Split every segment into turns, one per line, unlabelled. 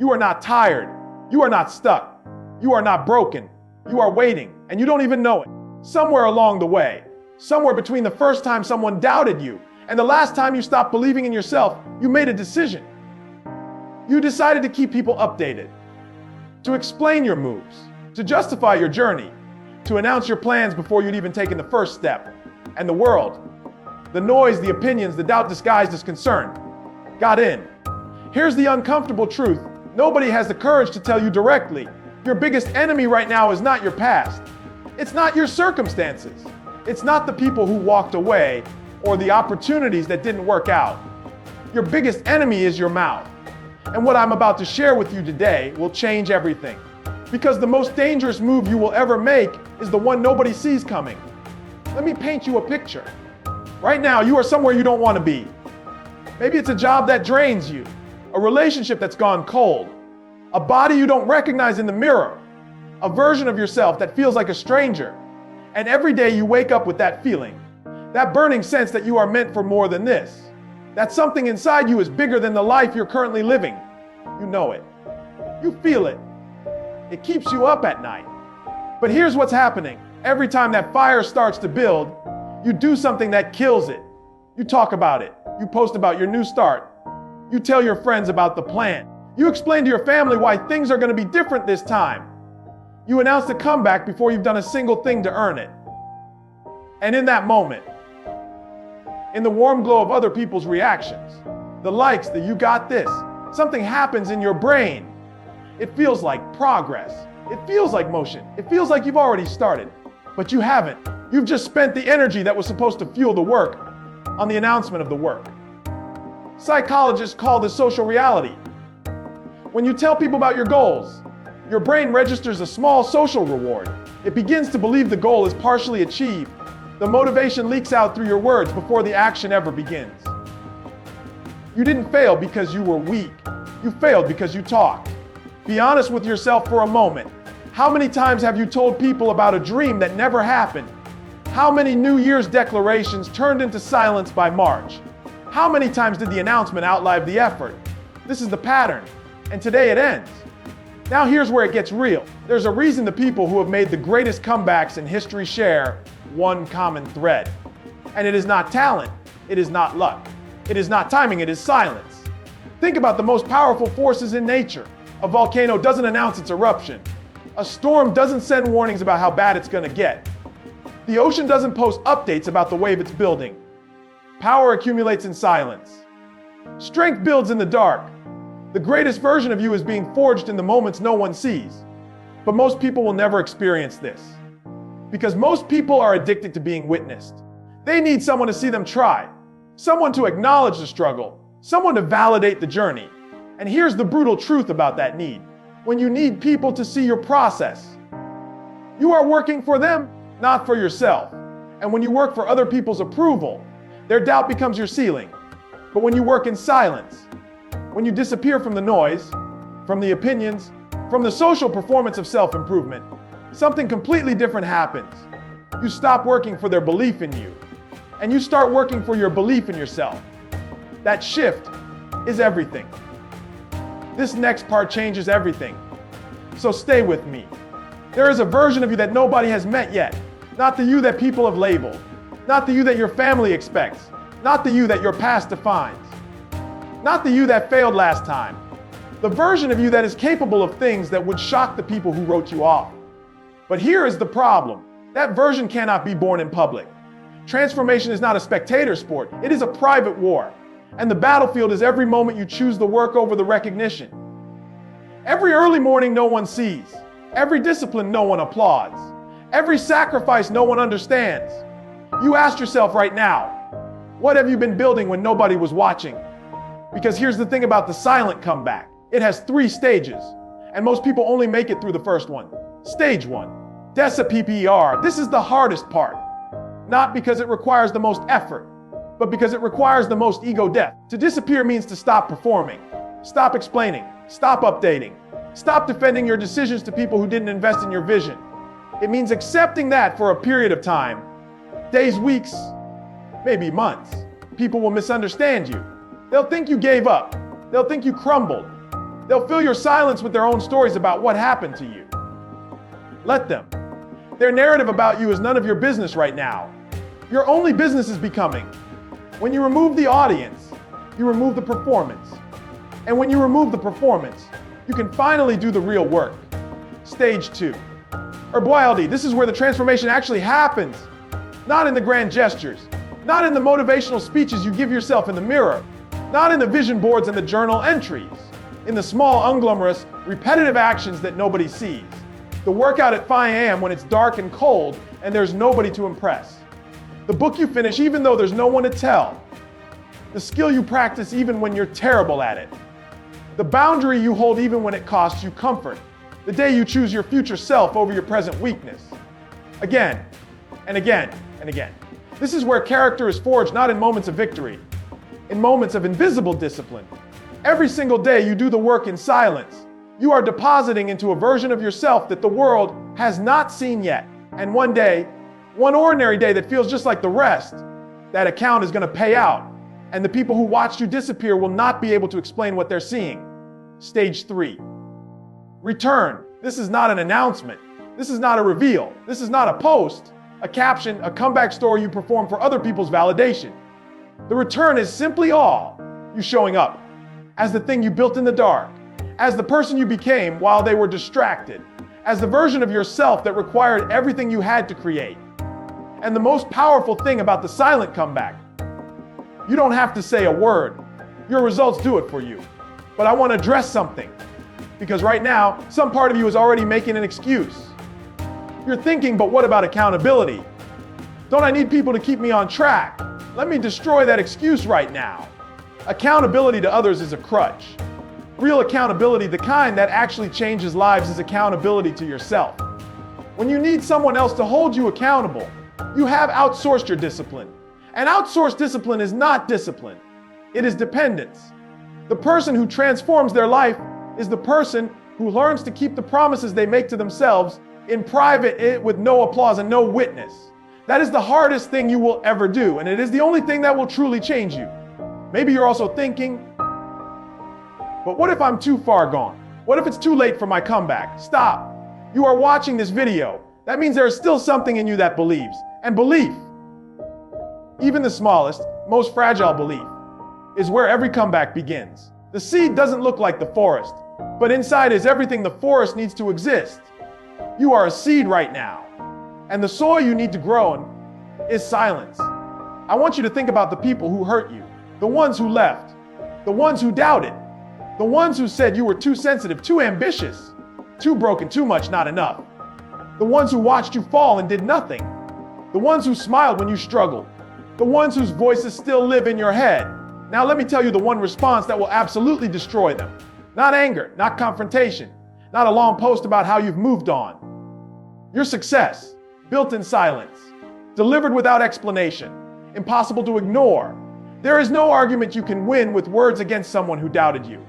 You are not tired. You are not stuck. You are not broken. You are waiting, and you don't even know it. Somewhere along the way, somewhere between the first time someone doubted you and the last time you stopped believing in yourself, you made a decision. You decided to keep people updated, to explain your moves, to justify your journey, to announce your plans before you'd even taken the first step. And the world, the noise, the opinions, the doubt disguised as concern, got in. Here's the uncomfortable truth. Nobody has the courage to tell you directly. Your biggest enemy right now is not your past. It's not your circumstances. It's not the people who walked away or the opportunities that didn't work out. Your biggest enemy is your mouth. And what I'm about to share with you today will change everything. Because the most dangerous move you will ever make is the one nobody sees coming. Let me paint you a picture. Right now, you are somewhere you don't want to be. Maybe it's a job that drains you, a relationship that's gone cold, a body you don't recognize in the mirror, a version of yourself that feels like a stranger. And every day you wake up with that feeling, that burning sense that you are meant for more than this, that something inside you is bigger than the life you're currently living. You know it. You feel it. It keeps you up at night. But here's what's happening. Every time that fire starts to build, you do something that kills it. You talk about it. You post about your new start. You tell your friends about the plan. You explain to your family why things are going to be different this time. You announce the comeback before you've done a single thing to earn it. And in that moment, in the warm glow of other people's reactions, the likes, the "you got this," something happens in your brain. It feels like progress. It feels like motion. It feels like you've already started, but you haven't. You've just spent the energy that was supposed to fuel the work on the announcement of the work. Psychologists call this social reality. When you tell people about your goals, your brain registers a small social reward. It begins to believe the goal is partially achieved. The motivation leaks out through your words before the action ever begins. You didn't fail because you were weak. You failed because you talked. Be honest with yourself for a moment. How many times have you told people about a dream that never happened? How many New Year's declarations turned into silence by March? How many times did the announcement outlive the effort? This is the pattern, and today it ends. Now here's where it gets real. There's a reason the people who have made the greatest comebacks in history share one common thread. And it is not talent, it is not luck, it is not timing, it is silence. Think about the most powerful forces in nature. A volcano doesn't announce its eruption. A storm doesn't send warnings about how bad it's gonna get. The ocean doesn't post updates about the wave it's building. Power accumulates in silence. Strength builds in the dark. The greatest version of you is being forged in the moments no one sees. But most people will never experience this. Because most people are addicted to being witnessed. They need someone to see them try, someone to acknowledge the struggle, someone to validate the journey. And here's the brutal truth about that need. When you need people to see your process, you are working for them, not for yourself. And when you work for other people's approval, their doubt becomes your ceiling. But when you work in silence, when you disappear from the noise, from the opinions, from the social performance of self-improvement, something completely different happens. You stop working for their belief in you, and you start working for your belief in yourself. That shift is everything. This next part changes everything. So stay with me. There is a version of you that nobody has met yet. Not the you that people have labeled. Not the you that your family expects. Not the you that your past defines. Not the you that failed last time. The version of you that is capable of things that would shock the people who wrote you off. But here is the problem. That version cannot be born in public. Transformation is not a spectator sport. It is a private war. And the battlefield is every moment you choose the work over the recognition. Every early morning no one sees. Every discipline no one applauds. Every sacrifice no one understands. You ask yourself right now, what have you been building when nobody was watching? Because here's the thing about the silent comeback. It has 3 stages, and most people only make it through the first one. Stage 1, DESA PPR. This is the hardest part. Not because it requires the most effort, but because it requires the most ego death. To disappear means to stop performing, stop explaining, stop updating, stop defending your decisions to people who didn't invest in your vision. It means accepting that for a period of time, days, weeks, maybe months. People will misunderstand you. They'll think you gave up. They'll think you crumbled. They'll fill your silence with their own stories about what happened to you. Let them. Their narrative about you is none of your business right now. Your only business is becoming. When you remove the audience, you remove the performance. And when you remove the performance, you can finally do the real work. Stage 2. Herboildy, this is where the transformation actually happens. Not in the grand gestures, not in the motivational speeches you give yourself in the mirror, not in the vision boards and the journal entries, in the small, unglamorous, repetitive actions that nobody sees. The workout at 5 a.m. when it's dark and cold and there's nobody to impress. The book you finish even though there's no one to tell. The skill you practice even when you're terrible at it. The boundary you hold even when it costs you comfort. The day you choose your future self over your present weakness. Again, and again, and again. This is where character is forged not in moments of victory, in moments of invisible discipline. Every single day you do the work in silence. You are depositing into a version of yourself that the world has not seen yet. And one day, one ordinary day that feels just like the rest, that account is going to pay out. And the people who watched you disappear will not be able to explain what they're seeing. Stage 3. Return. This is not an announcement. This is not a reveal. This is not a post, a caption, a comeback story you perform for other people's validation. The return is simply all you showing up as the thing you built in the dark, as the person you became while they were distracted, as the version of yourself that required everything you had to create. And the most powerful thing about the silent comeback, you don't have to say a word. Your results do it for you. But I want to address something, because right now, some part of you is already making an excuse. You're thinking, but what about accountability? Don't I need people to keep me on track? Let me destroy that excuse right now. Accountability to others is a crutch. Real accountability, the kind that actually changes lives, is accountability to yourself. When you need someone else to hold you accountable, you have outsourced your discipline. And outsourced discipline is not discipline. It is dependence. The person who transforms their life is the person who learns to keep the promises they make to themselves in private with no applause and no witness. That is the hardest thing you will ever do, and it is the only thing that will truly change you. Maybe you're also thinking, but what if I'm too far gone? What if it's too late for my comeback? Stop. You are watching this video. That means there is still something in you that believes. And belief, even the smallest, most fragile belief, is where every comeback begins. The seed doesn't look like the forest, but inside is everything the forest needs to exist. You are a seed right now, and the soil you need to grow in is silence. I want you to think about the people who hurt you, the ones who left, the ones who doubted, the ones who said you were too sensitive, too ambitious, too broken, too much, not enough. The ones who watched you fall and did nothing. The ones who smiled when you struggled. The ones whose voices still live in your head. Now let me tell you the one response that will absolutely destroy them. Not anger, not confrontation, not a long post about how you've moved on. Your success, built in silence, delivered without explanation, impossible to ignore. There is no argument you can win with words against someone who doubted you.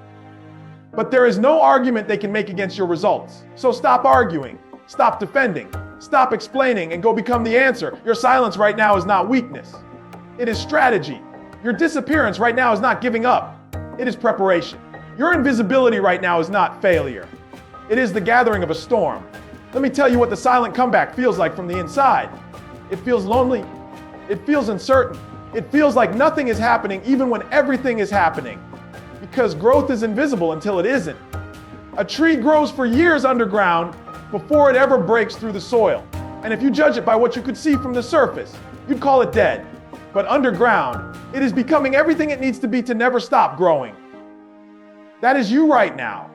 But there is no argument they can make against your results. So stop arguing, stop defending, stop explaining, and go become the answer. Your silence right now is not weakness. It is strategy. Your disappearance right now is not giving up. It is preparation. Your invisibility right now is not failure. It is the gathering of a storm. Let me tell you what the silent comeback feels like from the inside. It feels lonely. It feels uncertain. It feels like nothing is happening even when everything is happening. Because growth is invisible until it isn't. A tree grows for years underground before it ever breaks through the soil. And if you judge it by what you could see from the surface, you'd call it dead. But underground, it is becoming everything it needs to be to never stop growing. That is you right now.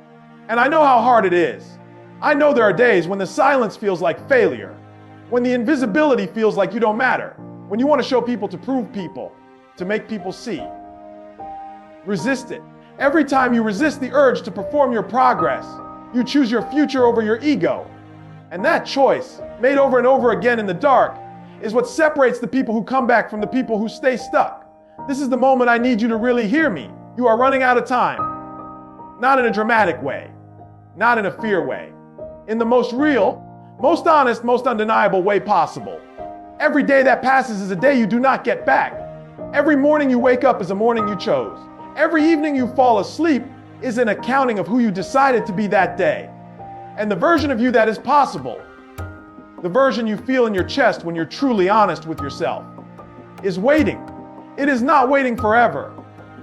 And I know how hard it is. I know there are days when the silence feels like failure, when the invisibility feels like you don't matter, when you want to show people to prove people, to make people see. Resist it. Every time you resist the urge to perform your progress, you choose your future over your ego. And that choice, made over and over again in the dark, is what separates the people who come back from the people who stay stuck. This is the moment I need you to really hear me. You are running out of time. Not in a dramatic way, not in a fear way. In the most real, most honest, most undeniable way possible. Every day that passes is a day you do not get back. Every morning you wake up is a morning you chose. Every evening you fall asleep is an accounting of who you decided to be that day. And the version of you that is possible, the version you feel in your chest when you're truly honest with yourself, is waiting. It is not waiting forever.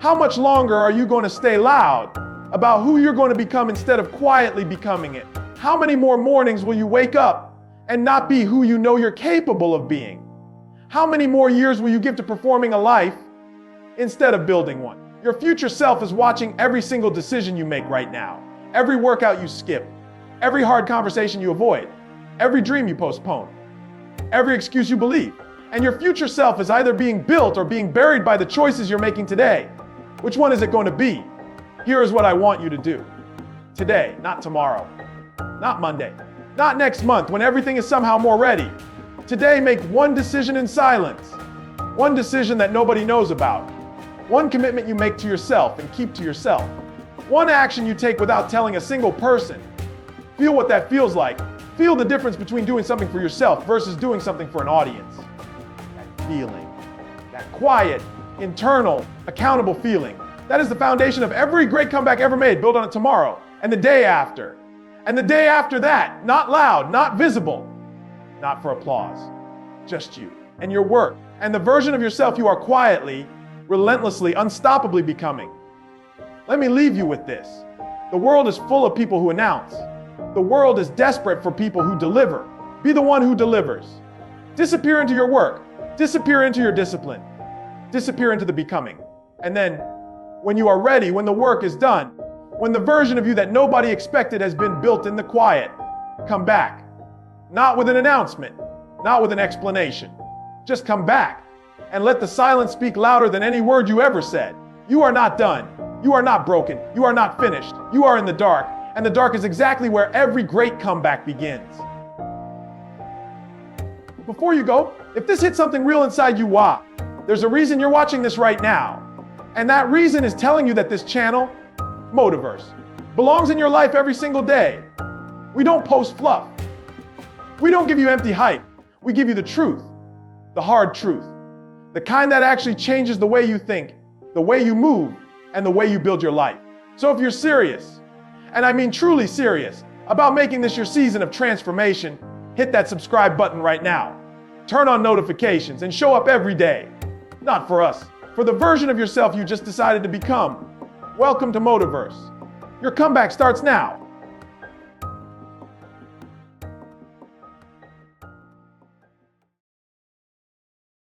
How much longer are you going to stay loud about who you're going to become instead of quietly becoming it? How many more mornings will you wake up and not be who you know you're capable of being? How many more years will you give to performing a life instead of building one? Your future self is watching every single decision you make right now, every workout you skip, every hard conversation you avoid, every dream you postpone, every excuse you believe. And your future self is either being built or being buried by the choices you're making today. Which one is it going to be? Here is what I want you to do. Today, not tomorrow, not Monday, not next month when everything is somehow more ready. Today, make one decision in silence. One decision that nobody knows about. One commitment you make to yourself and keep to yourself. One action you take without telling a single person. Feel what that feels like. Feel the difference between doing something for yourself versus doing something for an audience. That feeling, that quiet, internal, accountable feeling. That is the foundation of every great comeback ever made. Build on it tomorrow and the day after. And the day after that, not loud, not visible, not for applause, just you and your work and the version of yourself you are quietly, relentlessly, unstoppably becoming. Let me leave you with this. The world is full of people who announce. The world is desperate for people who deliver. Be the one who delivers. Disappear into your work. Disappear into your discipline. Disappear into the becoming. And then, when you are ready, when the work is done, when the version of you that nobody expected has been built in the quiet, come back. Not with an announcement, not with an explanation. Just come back and let the silence speak louder than any word you ever said. You are not done. You are not broken. You are not finished. You are in the dark, and the dark is exactly where every great comeback begins. Before you go, if this hit something real inside you, why? There's a reason you're watching this right now. And that reason is telling you that this channel, Motiverse, belongs in your life every single day. We don't post fluff. We don't give you empty hype. We give you the truth, the hard truth, the kind that actually changes the way you think, the way you move, and the way you build your life. So if you're serious, and I mean truly serious, about making this your season of transformation, hit that subscribe button right now. Turn on notifications and show up every day. Not for us, for the version of yourself you just decided to become. Welcome to Motiverse. Your comeback starts now.